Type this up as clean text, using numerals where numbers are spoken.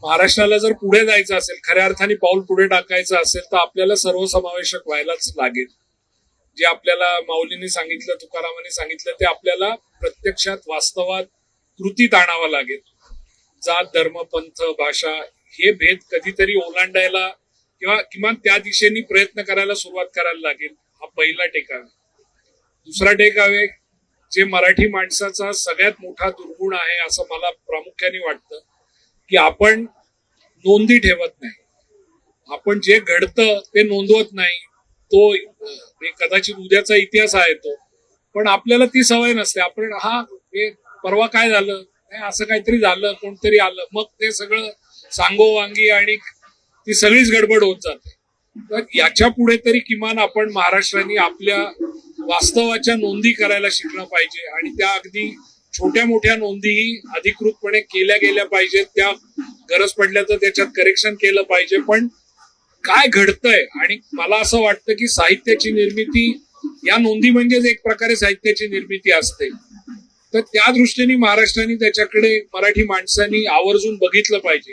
महाराष्ट्राला जर पुढे जायचं असेल, खऱ्या अर्थाने पाऊल पुढे टाकायचं असेल, तर आपल्याला सर्वसमावेशक व्हायलाच लागेल. जे आपल्याला माऊलींनी सांगितलं, तुकारामांनी सांगितलं, ते आपल्याला प्रत्यक्षात वास्तवात कृतीत आणावं लागेल. जात, धर्म, पंथ, भाषा हे भेद कधीतरी ओलांडायला किंवा किमान त्या दिशेने प्रयत्न करायला सुरुवात करायला लागेल. हा पहिला टेकावे. दुसरा टेकावे, जे मराठी माणसाचा सगळ्यात मोठा दुर्गुण आहे असं मला प्रामुख्याने वाटतं, की आपण नोंदी ठेवत नाही. आपण जे घडतं ते नोंदवत नाही. तो कदाचित उद्याचा इतिहास आहे तो, पण आपल्याला ती सवय नसते. आपण परवा काय झालं, असं काहीतरी झालं, कोणतरी आलं, मग ते सगळं सांगोवांगी आणि ती सगळीच गडबड होत जाते. तर याच्या पुढे तरी किमान आपण महाराष्ट्राने आपल्या वास्तवाच्या नोंदी करायला शिकलं पाहिजे आणि त्या अगदी छोट्या मोठ्या नोंदीही अधिकृतपणे केल्या गेल्या पाहिजेत. त्या गरज पडल्या तर त्याच्यात करेक्शन केलं पाहिजे. पण काय घडतंय, आणि मला असं वाटतं की साहित्याची निर्मिती, या नोंदी म्हणजेच एक प्रकारे साहित्याची निर्मिती असते. तर त्या दृष्टीने महाराष्ट्राने त्याच्याकडे मराठी माणसांनी आवर्जून बघितलं पाहिजे.